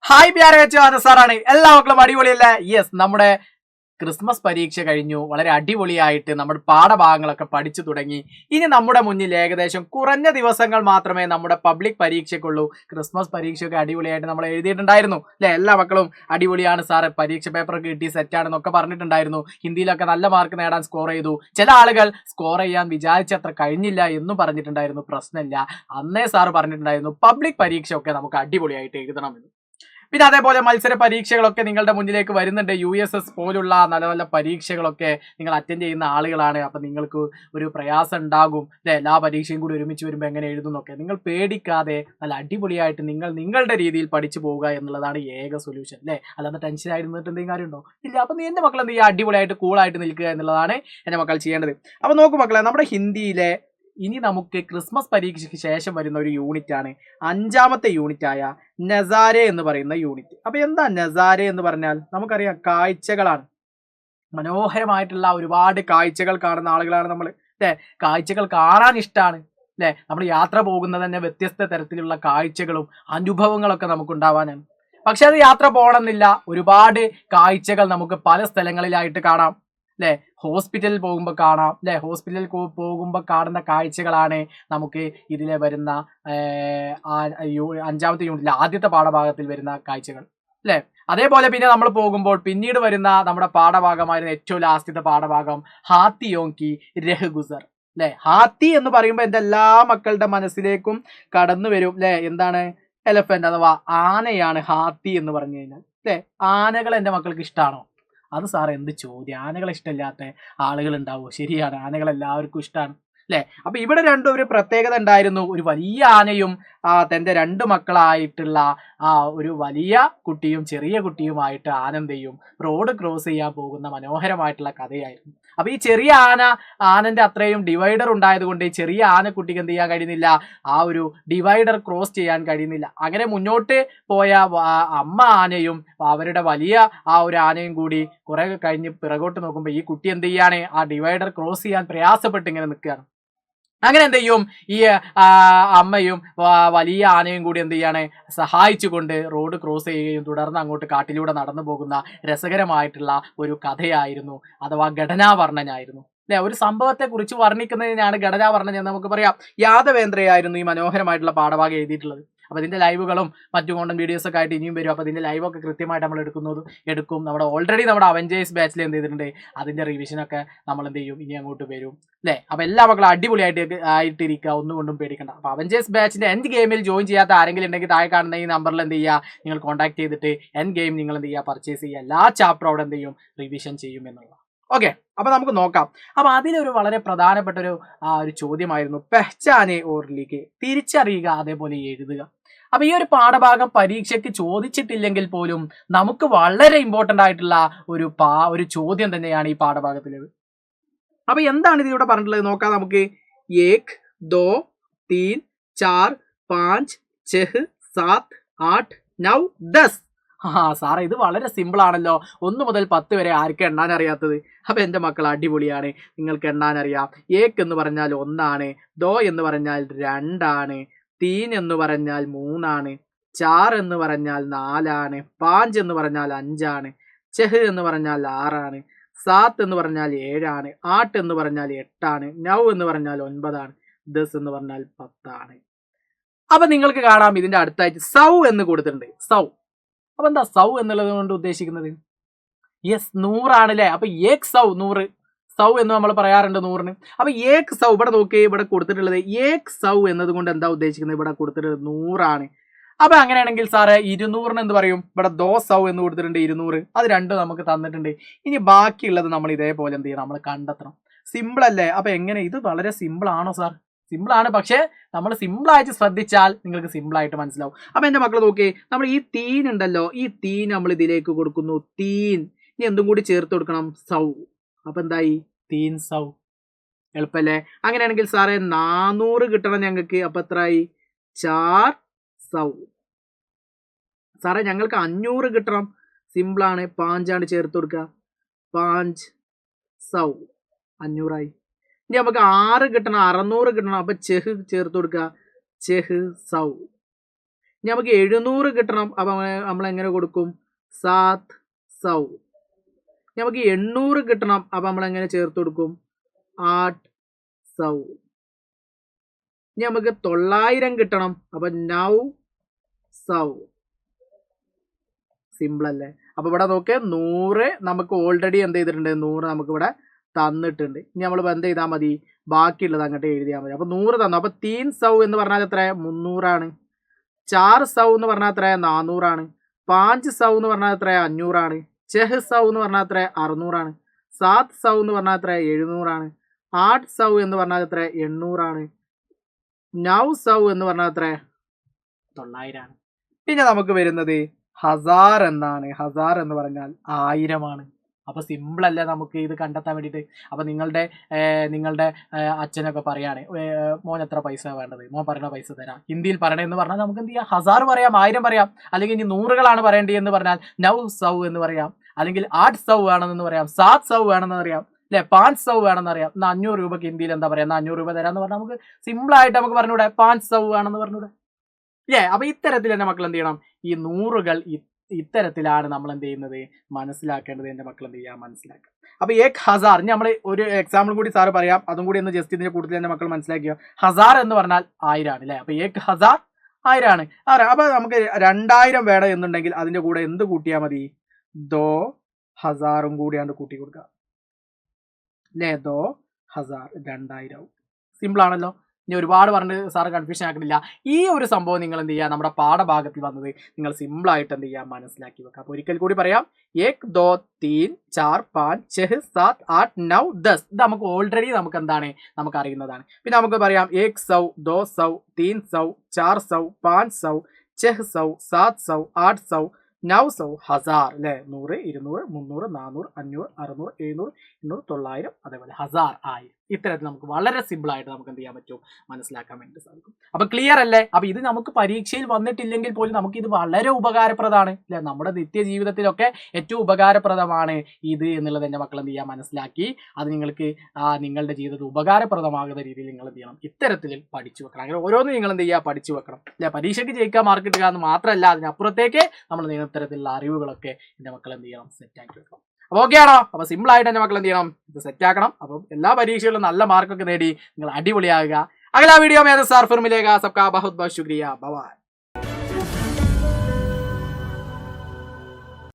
Hi പ്യാരെ വെച്ച് സാറാണ്. എല്ലാ മക്കളും അടിപൊളിയല്ലേ? യെസ്, നമ്മുടെ ക്രിസ്മസ് പരീക്ഷ കഴിഞ്ഞു. വളരെ അടിപൊളിയായിട്ട് നമ്മുടെ പാഠഭാഗങ്ങളൊക്കെ പഠിച്ചു തുടങ്ങി. ഇനി നമ്മുടെ മുന്നിൽ ഏകദേശം കുറഞ്ഞ ദിവസങ്ങൾ മാത്രമേ നമ്മുടെ പബ്ലിക് പരീക്ഷയ്ക്കുള്ളൂ. ക്രിസ്മസ് പരീക്ഷയൊക്കെ അടിപൊളിയായിട്ട് നമ്മൾ എഴുതിയിട്ടുണ്ടായിരുന്നു അല്ലെ? എല്ലാ മക്കളും അടിപൊളിയാണ് സാറ്, പരീക്ഷ പേപ്പറൊക്കെ കിട്ടി, സെറ്റാണെന്നൊക്കെ പറഞ്ഞിട്ടുണ്ടായിരുന്നു. ഹിന്ദിയിലൊക്കെ നല്ല മാർക്ക് നേടാൻ സ്കോർ ചെയ്തു. ചില ആളുകൾ സ്കോർ ചെയ്യാൻ വിചാരിച്ചത്ര കഴിഞ്ഞില്ല എന്നും പറഞ്ഞിട്ടുണ്ടായിരുന്നു. പ്രശ്നമില്ല, അന്നേ സാറ് പറഞ്ഞിട്ടുണ്ടായിരുന്നു പബ്ലിക് പരീക്ഷ ഒക്കെ നമുക്ക് അടിപൊളിയായിട്ട് എഴുതണമെന്ന്. പിന്നെ അതേപോലെ മത്സര പരീക്ഷകളൊക്കെ നിങ്ങളുടെ മുന്നിലേക്ക് വരുന്നുണ്ട്. USS പോലുള്ള നല്ല നല്ല പരീക്ഷകളൊക്കെ നിങ്ങൾ അറ്റൻഡ് ചെയ്യുന്ന ആളുകളാണ്. അപ്പം നിങ്ങൾക്ക് ഒരു പ്രയാസം ഉണ്ടാകും അല്ലെ? എല്ലാ പരീക്ഷയും കൂടി ഒരുമിച്ച് വരുമ്പോൾ എങ്ങനെ എഴുതുന്നൊക്കെ. നിങ്ങൾ പേടിക്കാതെ നല്ല അടിപൊളിയായിട്ട് നിങ്ങളുടെ രീതിയിൽ പഠിച്ചു പോവുക എന്നുള്ളതാണ് ഏക സൊല്യൂഷൻ അല്ലേ? അല്ലാതെ ടെൻഷൻ ആയിട്ട് നിന്നിട്ട് എന്തെങ്കിലും കാര്യമുണ്ടോ? ഇല്ല. അപ്പം എൻ്റെ മക്കൾ എന്ത് ചെയ്യുക? അടിപൊളിയായിട്ട് കൂളായിട്ട് നിൽക്കുക എന്നുള്ളതാണ് എൻ്റെ മക്കൾ ചെയ്യേണ്ടത്. അപ്പം നോക്കൂ മക്കളെ, നമ്മുടെ ഹിന്ദിയിലെ ഇനി നമുക്ക് ക്രിസ്മസ് പരീക്ഷയ്ക്ക് ശേഷം വരുന്ന ഒരു യൂണിറ്റ് ആണ് 5ാമത്തെ യൂണിറ്റായ നസാരെ എന്ന് പറയുന്ന യൂണിറ്റ്. അപ്പൊ എന്താ നസാരെ എന്ന് പറഞ്ഞാൽ? നമുക്കറിയാം, കാഴ്ചകളാണ്. മനോഹരമായിട്ടുള്ള ഒരുപാട് കാഴ്ചകൾ കാണുന്ന ആളുകളാണ് നമ്മൾ അല്ലെ? കാഴ്ചകൾ കാണാൻ ഇഷ്ടമാണ് അല്ലെ? നമ്മൾ യാത്ര പോകുന്നത് തന്നെ വ്യത്യസ്ത തരത്തിലുള്ള കാഴ്ചകളും അനുഭവങ്ങളൊക്കെ നമുക്ക് ഉണ്ടാവാനാണ്. പക്ഷെ അത് യാത്ര പോകണമെന്നില്ല. ഒരുപാട് കാഴ്ചകൾ നമുക്ക് പല സ്ഥലങ്ങളിലായിട്ട് കാണാം അല്ലെ? ഹോസ്പിറ്റലിൽ പോകുമ്പോൾ കാണാം അല്ലെ? ഹോസ്പിറ്റലിൽ പോകുമ്പോൾ കാണുന്ന കാഴ്ചകളാണ് നമുക്ക് ഇതിലെ വരുന്ന 5ാമത്തെ യൂണിറ്റിലെ ആദ്യത്തെ പാഠഭാഗത്തിൽ വരുന്ന കാഴ്ചകൾ അല്ലെ? അതേപോലെ പിന്നെ നമ്മൾ പോകുമ്പോൾ പിന്നീട് വരുന്ന നമ്മുടെ പാഠഭാഗമായിരുന്ന ഏറ്റവും ലാസ്റ്റത്തെ പാഠഭാഗം ഹാത്തിയോങ്കി രഹ്ഗുസർ അല്ലെ? ഹാത്തി എന്ന് പറയുമ്പോൾ എൻ്റെ എല്ലാ മക്കളുടെ മനസ്സിലേക്കും കടന്നു വരും അല്ലെ? എന്താണ്? എലഫന്റ് അഥവാ ആനയാണ് ഹാത്തി എന്ന് പറഞ്ഞു കഴിഞ്ഞാൽ അല്ലെ? ആനകൾ എൻ്റെ മക്കൾക്ക് ഇഷ്ടമാണോ? അത് സാർ എന്ത് ചോദ്യം! ആനകളെ ഇഷ്ടമില്ലാത്ത ആളുകൾ ഉണ്ടാവുമോ? ശരിയാണ്, ആനകൾ എല്ലാവർക്കും ഇഷ്ടമാണ് അല്ലെ? അപ്പൊ ഇവിടെ രണ്ടും ഒരു പ്രത്യേകത ഉണ്ടായിരുന്നു. ഒരു വലിയ ആനയും തന്റെ 2 മക്കളായിട്ടുള്ള ഒരു വലിയ കുട്ടിയും ചെറിയ കുട്ടിയുമായിട്ട് ആനന്ദയും റോഡ് ക്രോസ് ചെയ്യാൻ പോകുന്ന മനോഹരമായിട്ടുള്ള കഥയായിരുന്നു. അപ്പൊ ഈ ചെറിയ ആനന്റെ അത്രയും ഡിവൈഡർ ഉണ്ടായത് കൊണ്ട് ഈ ചെറിയ ആനക്കുട്ടിക്ക് എന്ത് ചെയ്യാൻ കഴിയുന്നില്ല? ആ ഒരു ഡിവൈഡർ ക്രോസ് ചെയ്യാൻ കഴിയുന്നില്ല. അങ്ങനെ മുന്നോട്ട് പോയ അമ്മ ആനയും അവരുടെ വലിയ ഒരു ആനയും കൂടി കുറെ കഴിഞ്ഞ് പിറകോട്ട് നോക്കുമ്പോൾ ഈ കുട്ടി എന്ത് ചെയ്യാണ്? ആ ഡിവൈഡർ ക്രോസ് ചെയ്യാൻ പ്രയാസപ്പെട്ട് ഇങ്ങനെ നിൽക്കുകയാണ്. അങ്ങനെ എന്ത് ചെയ്യും? ഈ അമ്മയും വലിയ ആനയും കൂടി എന്ത് ചെയ്യാണ്? സഹായിച്ചുകൊണ്ട് റോഡ് ക്രോസ് ചെയ്യുകയും തുടർന്ന് അങ്ങോട്ട് കാട്ടിലൂടെ നടന്നു പോകുന്ന രസകരമായിട്ടുള്ള ഒരു കഥയായിരുന്നു, അഥവാ ഘടനാവർണ്ണനായിരുന്നു അല്ലെ? ഒരു സംഭവത്തെ കുറിച്ച് വർണ്ണിക്കുന്നതിനാണ് ഘടനാവർണ്ണന എന്ന് നമുക്ക് പറയാം. യാദവേന്ദ്രയായിരുന്നു ഈ മനോഹരമായിട്ടുള്ള പാഠഭാഗം എഴുതിയിട്ടുള്ളത്. അപ്പൊ ഇതിന്റെ ലൈവുകളും മറ്റു കോണ്ടന്റ് വീഡിയോസ് ഒക്കെ ആയിട്ട് ഇനിയും വരും. അപ്പൊ ഇതിന്റെ ലൈവൊക്കെ കൃത്യമായിട്ട് നമ്മൾ എടുക്കും. നമ്മുടെ ഓൾറെഡി നമ്മുടെ അവഞ്ചേഴ്സ് ബാച്ചിൽ എന്ത് ചെയ്തിട്ടുണ്ട്? അതിന്റെ റിവിഷനൊക്കെ നമ്മൾ എന്ത് ചെയ്യും? ഇനി അങ്ങോട്ട് വരും അല്ലെ? അപ്പൊ എല്ലാ മക്കളും അടിപൊളിയായിട്ടിരിക്കുക, ഒന്നുകൊണ്ടും പേടിക്കണ്ട. അപ്പൊ അവഞ്ചേഴ്സ് ബാച്ചിന്റെ എൻഡ് ഗെയിമിൽ ജോയിൻ ചെയ്യാത്ത ആരെങ്കിലും ഉണ്ടെങ്കിൽ താഴെ കാണുന്ന ഈ നമ്പറിൽ എന്ത് ചെയ്യുക? നിങ്ങൾ കോൺടാക്ട് ചെയ്തിട്ട് എൻഡ് ഗെയിം നിങ്ങൾ എന്ത് ചെയ്യുക? പർച്ചേസ് ചെയ്യുക. എല്ലാ ചാപ്റ്ററും അവിടെ എന്ത് ചെയ്യും? റിവിഷൻ ചെയ്യും എന്നുള്ള. ഓക്കെ, അപ്പൊ നമുക്ക് നോക്കാം. അപ്പൊ അതിലൊരു വളരെ പ്രധാനപ്പെട്ട ഒരു ചോദ്യമായിരുന്നു പെഹ്ചാനെ ഓർ ലിഖെ, തിരിച്ചറിയുക അതേപോലെ എഴുതുക. അപ്പൊ ഈ ഒരു പാഠഭാഗം പരീക്ഷയ്ക്ക് ചോദിച്ചിട്ടില്ലെങ്കിൽ പോലും നമുക്ക് വളരെ ഇമ്പോർട്ടന്റ് ആയിട്ടുള്ള ഒരു ചോദ്യം തന്നെയാണ് ഈ പാഠഭാഗത്തിലുള്ളത്. അപ്പൊ എന്താണ് ഇതിലൂടെ പറഞ്ഞിട്ടുള്ളത് നോക്കാം നമുക്ക്. 1 2 3 4 5 6 7 8 9 10. സാറേ, ഇത് വളരെ സിമ്പിൾ ആണല്ലോ. 1 മുതൽ 10 വരെ ആർക്ക് എണ്ണാൻ അറിയാത്തത്? അപ്പൊ എന്റെ മക്കൾ അടിപൊളിയാണ്, നിങ്ങൾക്ക് എണ്ണാൻ അറിയാം. 1 എന്ന് പറഞ്ഞാൽ 1 ആണ്, 2 എന്ന് പറഞ്ഞാൽ 2 ആണ്, 3 എന്ന് പറഞ്ഞാൽ 3 ആണ്, 4 എന്ന് പറഞ്ഞാൽ 4 ആണ്, 5 എന്ന് പറഞ്ഞാൽ 5 ആണ്, 6 എന്ന് പറഞ്ഞാൽ 6 ആണ്, 7 എന്ന് പറഞ്ഞാൽ 7 ആണ്, 8 എന്ന് പറഞ്ഞാൽ 8 ആണ്, 9 എന്ന് പറഞ്ഞാൽ 9 ആണ്, 10 എന്ന് പറഞ്ഞാൽ 10 ആണ്. അപ്പൊ നിങ്ങൾക്ക് കാണാം ഇതിന്റെ അടുത്തായിട്ട് സൗ എന്ന് കൊടുത്തിട്ടുണ്ട്. സൗ. അപ്പൊ എന്താ സൗ എന്നുള്ളത് കൊണ്ട് ഉദ്ദേശിക്കുന്നത്? യെസ്, 100 ആണല്ലേ? അപ്പൊ 1 സൗ 100 സൗ എന്ന് നമ്മൾ പറയാറുണ്ട് 100-ന്. അപ്പൊ 1 സൗ ഇവിടെ നോക്കി, ഇവിടെ കൊടുത്തിട്ടുള്ളത് 1 സൗ എന്നത് കൊണ്ട് എന്താ ഉദ്ദേശിക്കുന്നത്? ഇവിടെ കൊടുത്തിട്ടുള്ളത് 100 ആണ്. അപ്പൊ അങ്ങനെയാണെങ്കിൽ സാറേ 200-ന് എന്ത് പറയും? ഇവിടെ 2 സൗ എന്ന് കൊടുത്തിട്ടുണ്ട്, 200. അത് രണ്ടും നമുക്ക് തന്നിട്ടുണ്ട്. ഇനി ബാക്കിയുള്ളത് നമ്മൾ ഇതേപോലെ എന്ത് ചെയ്യണം? നമ്മൾ കണ്ടെത്തണം. സിമ്പിൾ അല്ലേ? അപ്പൊ എങ്ങനെ? ഇത് വളരെ സിമ്പിൾ ആണോ സാർ? സിമ്പിൾ ആണ്, പക്ഷെ നമ്മൾ സിമ്പിൾ ആയിട്ട് ശ്രദ്ധിച്ചാൽ നിങ്ങൾക്ക് സിമ്പിൾ ആയിട്ട് മനസ്സിലാവും. അപ്പൊ എന്റെ മക്കൾ നോക്കി, നമ്മൾ ഈ തീൻ ഉണ്ടല്ലോ, ഈ തീൻ നമ്മൾ ഇതിലേക്ക് കൊടുക്കുന്നു, തീൻ. ഇനി എന്തും കൂടി ചേർത്ത് കൊടുക്കണം, സൗ. അപ്പൊ എന്തായി? 3 സൗ. എളുപ്പല്ലേ? അങ്ങനെയാണെങ്കിൽ സാറേ 400 കിട്ടണം ഞങ്ങൾക്ക്. അപ്പൊ എത്രയായി? 4 സൗ. സാറേ ഞങ്ങൾക്ക് 500 കിട്ടണം. സിമ്പിൾ ആണ്, 5 ആണ് ചേർത്ത് കൊടുക്കുക. 5 സൗ, 500 ആയി. ഇനി നമുക്ക് 6 കിട്ടണം, 600 കിട്ടണം. അപ്പൊ ചെഹ് ചേർത്ത് കൊടുക്കുക, ചെഹ് സൗ. നമുക്ക് 700 കിട്ടണം. അപ്പൊ നമ്മൾ എങ്ങനെ കൊടുക്കും? 700. നമുക്ക് 800 കിട്ടണം. അപ്പൊ നമ്മൾ എങ്ങനെ ചേർത്ത് കൊടുക്കും? 800. നമുക്ക് 900 കിട്ടണം. അപ്പൊ 900. സിമ്പിൾ അല്ലേ? അപ്പൊ ഇവിടെ നോക്ക്, 100 നമുക്ക് ഓൾറെഡി എന്ത് ചെയ്തിട്ടുണ്ട്? 100 നമുക്ക് ഇവിടെ തന്നിട്ടുണ്ട്. ഇനി നമ്മൾ എന്ത് ചെയ്താൽ മതി? ബാക്കിയുള്ളത് അങ്ങോട്ട് എഴുതിയാൽ മതി. അപ്പൊ 100 തന്നു. അപ്പൊ 300 എന്ന് പറഞ്ഞാൽ എത്ര? 300 400 എന്ന് പറഞ്ഞാൽ എത്ര? 400 500 എന്ന് പറഞ്ഞാൽ എത്ര? 500 600 എന്ന് പറഞ്ഞാൽ എത്ര? 600 700 എന്ന് പറഞ്ഞാൽ എത്ര? 700 800 എന്ന് പറഞ്ഞാൽ എത്ര? 800 900 എന്ന് പറഞ്ഞാൽ എത്ര? 900. പിന്നെ നമുക്ക് വരുന്നത് ഹസാർ എന്നാണ്. ഹസാർ എന്ന് പറഞ്ഞാൽ 1000. അപ്പൊ സിമ്പിൾ അല്ലേ നമുക്ക് ഇത് കണ്ടെത്താൻ വേണ്ടിയിട്ട്? അപ്പൊ നിങ്ങളുടെ അച്ഛനൊക്കെ പറയാണ്, മോൻ എത്ര പൈസ വേണ്ടത്? മോൻ പറയുന്ന പൈസ തരാം. ഹിന്ദിയിൽ പറയണമെന്ന് പറഞ്ഞാൽ നമുക്ക് എന്ത് ചെയ്യാം? ഹസാർ പറയാം, 1000 പറയാം. അല്ലെങ്കിൽ ഇനി 100കളാണ് പറയേണ്ടത് എന്ന് പറഞ്ഞാൽ 900 എന്ന് പറയാം. അല്ലെങ്കിൽ 800 വേണമെന്ന് പറയാം, 700 വേണമെന്ന് പറയാം, അല്ലെ 500 വേണമെന്ന് അറിയാം. 500 രൂപക്ക് ഹിന്ദിയിൽ എന്താ പറയാ? 500 രൂപ തരാന്ന് പറഞ്ഞാൽ നമുക്ക് സിമ്പിൾ ആയിട്ട് നമുക്ക് പറഞ്ഞൂടെ? 500 വേണമെന്ന് പറഞ്ഞൂടെ? അല്ലേ? അപ്പൊ ഇത്തരത്തിൽ എന്റെ മക്കൾ എന്ത് ചെയ്യണം? ഈ 100കൾ ഇത്തരത്തിലാണ് നമ്മൾ എന്ത് ചെയ്യുന്നത്? മനസ്സിലാക്കേണ്ടത്. എന്റെ മക്കൾ എന്ത് ചെയ്യാം? മനസ്സിലാക്കുക. അപ്പൊ 1000 നമ്മൾ ഒരു എക്സാമ്പിൾ കൂടി സാറ് പറയാം, അതും കൂടി ഒന്ന് ജസ്റ്റ് ഇതിന്റെ കൂടുതൽ എന്റെ മക്കൾ മനസ്സിലാക്കിയോ. ഹസാർ എന്ന് പറഞ്ഞാൽ 1000 ആണ് അല്ലെ? അപ്പൊ 1000 1000 ആണ്. അപ്പൊ നമുക്ക് 2000 വേണം എന്നുണ്ടെങ്കിൽ അതിന്റെ കൂടെ എന്ത് കൂട്ടിയാൽ മതി? 2000 കൂടിയാണ്ട് കൂട്ടി കൊടുക്കുക അല്ലേ? 2000 2000. സിമ്പിൾ ആണല്ലോ. ഇനി ഒരുപാട് പറഞ്ഞ് സാറ് കൺഫ്യൂഷൻ ആക്കുന്നില്ല. ഈ ഒരു സംഭവം നിങ്ങൾ എന്ത് ചെയ്യുക? നമ്മുടെ പാഠഭാഗത്തിൽ വന്നത് നിങ്ങൾ സിമ്പിൾ ആയിട്ട് എന്ത് ചെയ്യുക? മനസ്സിലാക്കി വെക്കുക. അപ്പൊ ഒരിക്കൽ കൂടി പറയാം. 1 2 3 4 5 6 7 8 9 10. ഇത് നമുക്ക് ഓൾറെഡി നമുക്ക് എന്താണ്? നമുക്ക് അറിയുന്നതാണ്. പിന്നെ നമുക്ക് പറയാം 100 200 300 400 500 600 700 800 900 ഹസാർ അല്ലെ? 100 200 300 400 500 600 700 800 900 അതേപോലെ ഹസാർ 1000. ഇത്തരത്തിൽ നമുക്ക് വളരെ സിമ്പിൾ ആയിട്ട് നമുക്ക് എന്ത് ചെയ്യാൻ പറ്റും? മനസ്സിലാക്കാൻ വേണ്ടി സാധിക്കും. അപ്പൊ ക്ലിയർ അല്ലേ? അപ്പൊ ഇത് നമുക്ക് പരീക്ഷയിൽ വന്നിട്ടില്ലെങ്കിൽ പോലും നമുക്ക് ഇത് വളരെ ഉപകാരപ്രദമാണ് അല്ലെ? നമ്മുടെ നിത്യ ജീവിതത്തിലൊക്കെ ഏറ്റവും ഉപകാരപ്രദമാണ് ഇത് എന്നുള്ളത് എന്റെ മക്കൾ എന്ത് ചെയ്യാൻ? മനസ്സിലാക്കി അത് നിങ്ങൾക്ക് നിങ്ങളുടെ ജീവിതത്തിൽ ഉപകാരപ്രദമാകുന്ന രീതിയിൽ നിങ്ങൾ എന്ത് ചെയ്യണം? ഇത്തരത്തിൽ പഠിച്ചു വെക്കണം. അങ്ങനെ ഓരോന്നും നിങ്ങൾ എന്ത് ചെയ്യുക? പഠിച്ചു വെക്കണം അല്ലെ? പരീക്ഷയ്ക്ക് ജയിക്കാൻ മാർക്ക് കിട്ടുക എന്ന് മാത്രമല്ല, അതിനപ്പുറത്തേക്ക് നമ്മൾ ഇത്തരത്തിലുള്ള അറിവുകളൊക്കെ എന്റെ മക്കൾ എന്ത് ചെയ്യണം? സെറ്റ് ആക്കി വെക്കണം. അപ്പൊ ഓക്കെ ആണോ? അപ്പൊ സിമ്പിൾ ആയിട്ട് എന്റെ മക്കൾ എന്ത് ചെയ്യണം? ഇത് സെറ്റ് ആക്കണം. അപ്പം എല്ലാ പരീക്ഷകളിലും നല്ല മാർക്കൊക്കെ നേടി നിങ്ങൾ അടിപൊളിയാകുക. അഗला वीडियो में सर फिर मिलेगा. सबका बहुत बहुत शुक्रिया. बाय.